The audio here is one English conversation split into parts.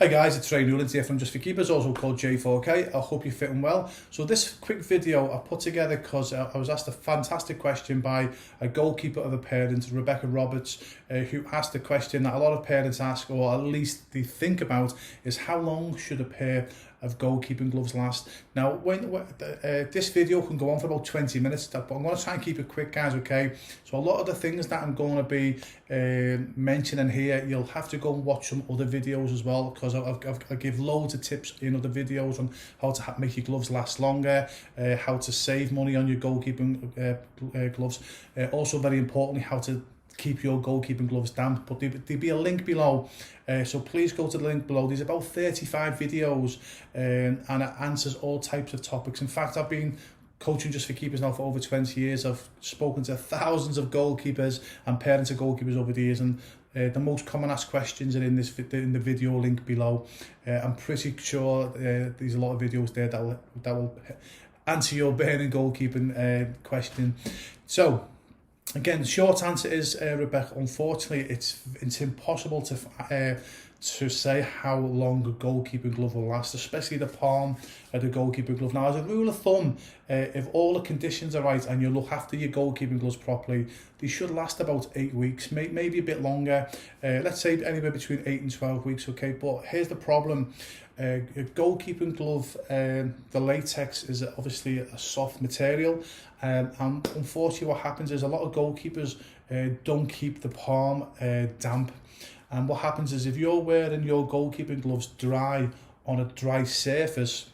Hi guys, it's Ray Newlands here from Just for Keepers, also called J4K. I hope you're fitting well. So this quick video I put together because I was asked a fantastic question by a goalkeeper of a parent, Rebecca Roberts, who asked a question that a lot of parents ask, or at least they think about, is how long should a pair of goalkeeping gloves last? Now, this video can go on for about 20 minutes, but I'm going to try and keep it quick, guys, okay? So a lot of the things that I'm going to be mentioning here, you'll have to go and watch some other videos as well, because I give loads of tips in other videos on how to make your gloves last longer, how to save money on your goalkeeping gloves, also very importantly, how to keep your goalkeeping gloves damp. But there'll be a link below, so please go to the link below. There's about 35 videos and it answers all types of topics. In fact, I've been coaching Just for Keepers now for over 20 years. I've spoken to thousands of goalkeepers and parents of goalkeepers over the years, and the most common asked questions are in the video link below. I'm pretty sure there's a lot of videos there that will answer your burning goalkeeping question. So again, the short answer is, Rebecca, unfortunately, it's impossible to say how long a goalkeeping glove will last, especially the palm of the goalkeeping glove. Now, as a rule of thumb, if all the conditions are right and you look after your goalkeeping gloves properly, they should last about 8 weeks, maybe a bit longer. Let's say anywhere between 8 and 12 weeks, okay? But here's the problem. A goalkeeping glove, the latex is obviously a soft material, and unfortunately what happens is a lot of goalkeepers don't keep the palm damp. And what happens is if you're wearing your goalkeeping gloves dry on a dry surface,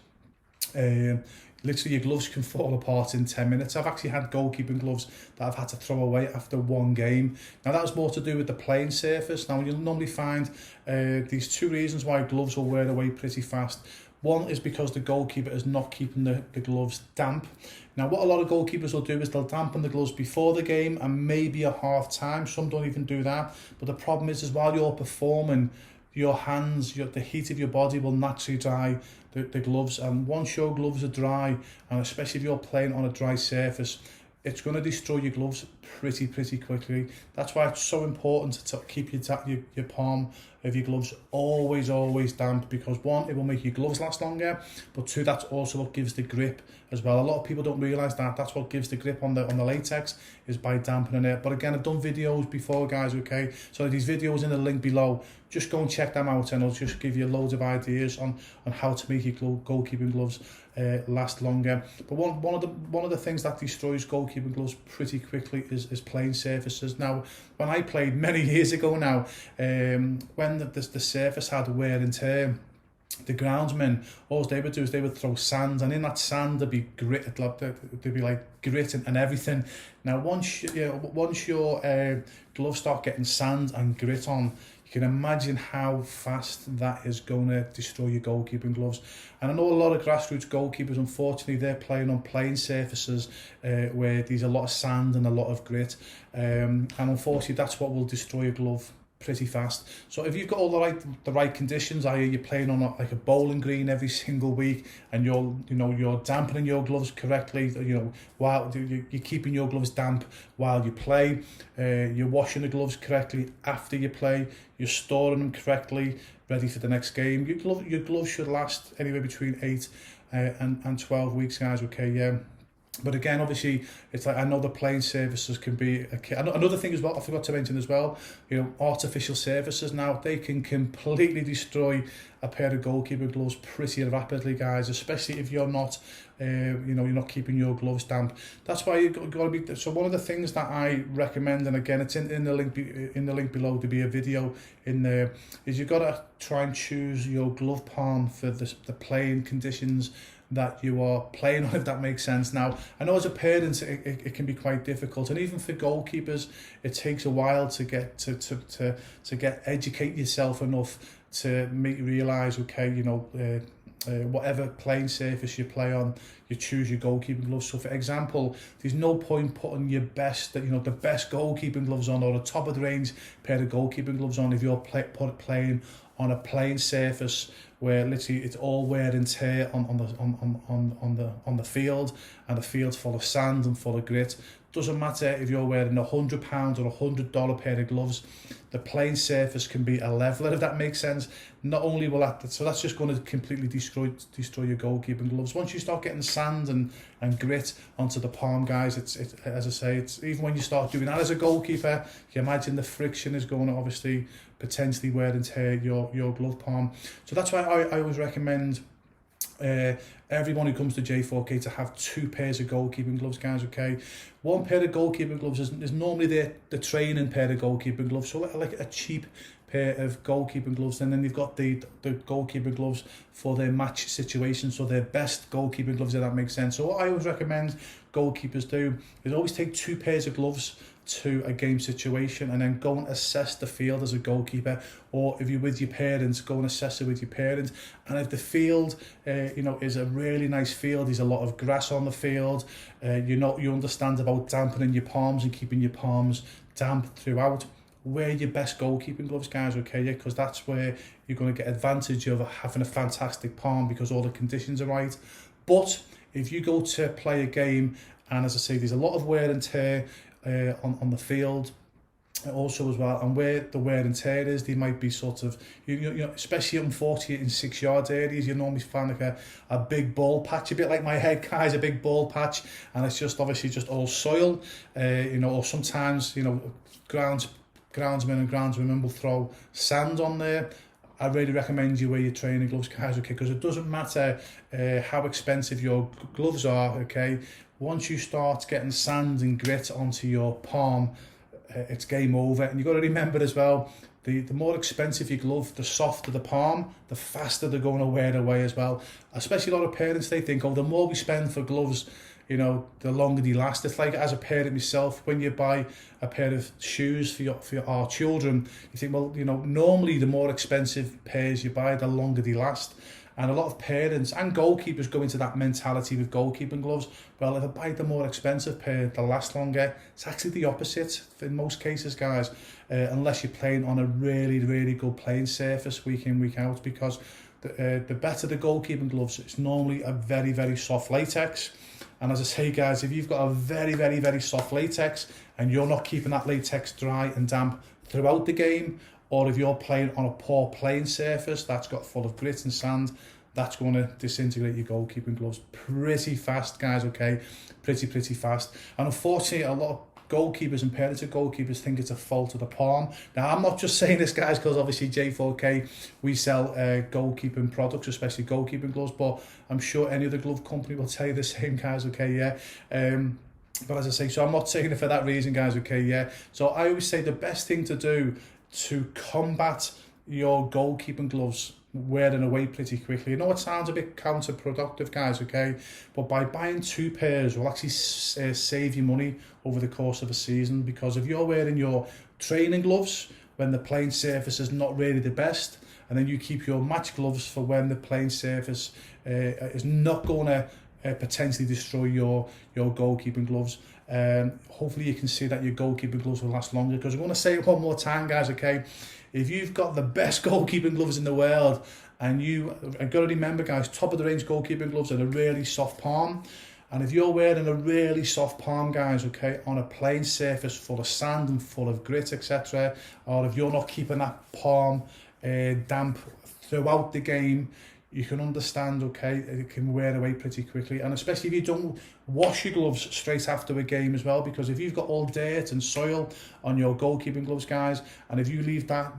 literally your gloves can fall apart in 10 minutes. I've actually had goalkeeping gloves that I've had to throw away after one game. Now that was more to do with the playing surface. Now you'll normally find these two reasons why gloves will wear away pretty fast. One is because the goalkeeper is not keeping the gloves damp. Now what a lot of goalkeepers will do is they'll dampen the gloves before the game and maybe at half time. Some don't even do that. But the problem is while you're performing, your hands, the heat of your body will naturally dry the gloves. And once your gloves are dry, and especially if you're playing on a dry surface, it's going to destroy your gloves pretty quickly. That's why it's so important to keep your palm of your gloves always damp, because one, it will make your gloves last longer, but two, that's also what gives the grip as well. A lot of people don't realise that that's what gives the grip on the latex, is by dampening it. But again, I've done videos before, guys, okay? So these videos in the link below, just go and check them out, and I'll just give you loads of ideas on how to make your goalkeeping gloves last longer. But one of the things that destroys goalkeeping gloves pretty quickly is playing surfaces. Now, when I played many years ago now, when the surface had wear and tear, the groundsmen, all they would do is they would throw sand, and in that sand there'd be grit, there'd be like grit and everything. Now once your gloves start getting sand and grit on, you can imagine how fast that is going to destroy your goalkeeping gloves. And I know a lot of grassroots goalkeepers, unfortunately, they're playing on playing surfaces where there's a lot of sand and a lot of grit, and unfortunately that's what will destroy a glove pretty fast. So if you've got all the right conditions, i.e. you're playing on like a bowling green every single week, and you're dampening your gloves correctly, while you're keeping your gloves damp while you play, you're washing the gloves correctly after you play, you're storing them correctly ready for the next game, your gloves should last anywhere between 8 and 12 weeks, guys, okay? Yeah. But again, obviously, it's like, I know the playing surfaces can be another thing as well. I forgot to mention as well, artificial surfaces now, they can completely destroy a pair of goalkeeper gloves pretty rapidly, guys, especially if you're not you're not keeping your gloves damp. That's why you've got to be. So one of the things that I recommend, and again, it's in the link below, to be a video in there, is you've got to try and choose your glove palm for the playing conditions that you are playing on, if that makes sense. Now, I know as a parent it can be quite difficult, and even for goalkeepers it takes a while to get to educate yourself enough to make you realise, okay, whatever playing surface you play on, you choose your goalkeeping gloves. So for example, there's no point putting your best, the best goalkeeping gloves on, or a top of the range pair of goalkeeping gloves on, if you're playing on a playing surface where literally it's all wear and tear on the field, and the field's full of sand and full of grit. Doesn't matter if you're wearing £100 or $100 pair of gloves, the playing surface can be a leveler, if that makes sense. Not only will so that's just going to completely destroy your goalkeeping gloves. Once you start getting sand and grit onto the palm, guys, it's as I say, it's even when you start doing that as a goalkeeper, you can imagine the friction is going to obviously potentially wear and tear your glove palm. So that's why I always recommend everyone who comes to J4K to have 2 pairs of goalkeeping gloves, guys, okay? One pair of goalkeeping gloves is normally the training pair of goalkeeping gloves, so like a cheap pair of goalkeeping gloves, and then you've got the goalkeeping gloves for their match situation, so their best goalkeeping gloves, if that makes sense. So what I always recommend goalkeepers do is always take 2 pairs of gloves to a game situation and then go and assess the field as a goalkeeper, or if you're with your parents, go and assess it with your parents. And if the field is a really nice field, there's a lot of grass on the field, you understand about dampening your palms and keeping your palms damp throughout, wear your best goalkeeping gloves, guys, okay? Yeah, because that's where you're going to get advantage of having a fantastic palm, because all the conditions are right. But if you go to play a game, and as I say, there's a lot of wear and tear on the field also as well, and where the wear and tear is, they might be sort of, especially on 40 and 6 yard areas, you normally find like a big ball patch, a bit like my head, guys, a big ball patch, and it's just obviously just all soil, or sometimes, groundsmen and groundswomen will throw sand on there. I really recommend you wear your training gloves, guys, okay, because it doesn't matter how expensive your gloves are, okay? Once you start getting sand and grit onto your palm, it's game over. And you've got to remember as well, the more expensive your glove, the softer the palm, the faster they're going to wear away as well. Especially a lot of parents, they think, the more we spend for gloves, the longer they last. It's like, as a parent myself, when you buy a pair of shoes for our children, you think, normally the more expensive pairs you buy, the longer they last. And a lot of parents and goalkeepers go into that mentality with goalkeeping gloves. Well, if I buy the more expensive pair, they'll last longer. It's actually the opposite in most cases, guys, unless you're playing on a really, really good playing surface week in, week out, because the better the goalkeeping gloves, it's normally a very, very soft latex. And as I say, guys, if you've got a very, very, very soft latex and you're not keeping that latex dry and damp throughout the game, or if you're playing on a poor playing surface that's got full of grit and sand, that's going to disintegrate your goalkeeping gloves pretty fast, guys, okay? Pretty fast. And unfortunately, a lot of goalkeepers and parents of goalkeepers think it's a fault of the palm. Now, I'm not just saying this, guys, because obviously J4K, we sell goalkeeping products, especially goalkeeping gloves, but I'm sure any other glove company will tell you the same, guys, okay, yeah? But as I say, so I'm not saying it for that reason, guys, okay, yeah? So I always say the best thing to do to combat your goalkeeping gloves wearing away pretty quickly. I know it sounds a bit counterproductive, guys, okay? But by buying 2 pairs will actually save you money over the course of a season, because if you're wearing your training gloves when the playing surface is not really the best, and then you keep your match gloves for when the playing surface is not going to potentially destroy your goalkeeping gloves, hopefully you can see that your goalkeeping gloves will last longer. Because I'm going to say it one more time, guys, okay? If you've got the best goalkeeping gloves in the world, and I've got to remember, guys, top of the range goalkeeping gloves are a really soft palm. And if you're wearing a really soft palm, guys, okay, on a playing surface full of sand and full of grit, etc., or if you're not keeping that palm damp throughout the game, you can understand, okay, it can wear away pretty quickly. And especially if you don't wash your gloves straight after a game as well, because if you've got all dirt and soil on your goalkeeping gloves, guys, and if you leave that,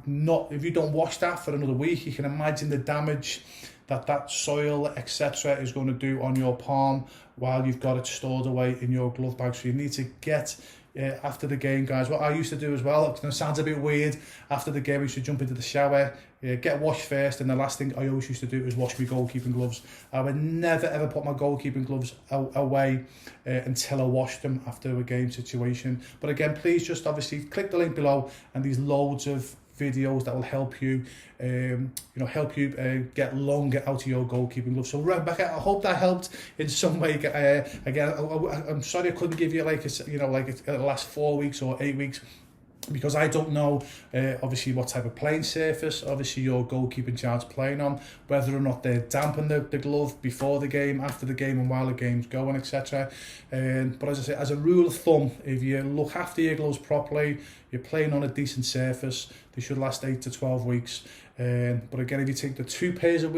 if you don't wash that for another week, you can imagine the damage that soil, etc., is going to do on your palm while you've got it stored away in your glove bag. So you need to get after the game, guys. What I used to do as well, it sounds a bit weird, after the game I used to jump into the shower, get washed first, and the last thing I always used to do is wash my goalkeeping gloves. I would never ever put my goalkeeping gloves away until I washed them after a game situation. But again, please just obviously click the link below, and there's loads of videos that will help you get longer out of your goalkeeping gloves. So Rebecca, I hope that helped in some way. Again, I'm sorry I couldn't give you the last 4 weeks or 8 weeks. because I don't know obviously what type of playing surface obviously your goalkeeping child's playing on, whether or not they're damping the glove before the game, after the game and while the game's going, etc. But as I say, as a rule of thumb, if you look after your gloves properly, you're playing on a decent surface, they should last 8 to 12 weeks. But again, if you take the two pairs of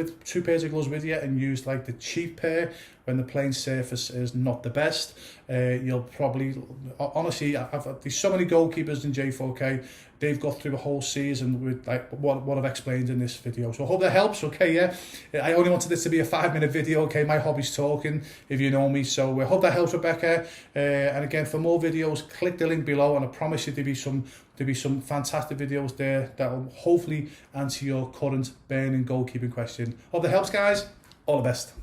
gloves with you and use like the cheap pair when the playing surface is not the best, you'll probably, honestly, there's so many goalkeepers in J4K, they've got through a whole season with like what I've explained in this video. So I hope that helps, okay, yeah. I only wanted this to be a 5-minute video, okay, my hobby's talking, if you know me, so I hope that helps, Rebecca. And again, for more videos, click the link below, and I promise you there'll be some fantastic videos there that will hopefully answer your current burning goalkeeping question. Hope that helps, guys. All the best.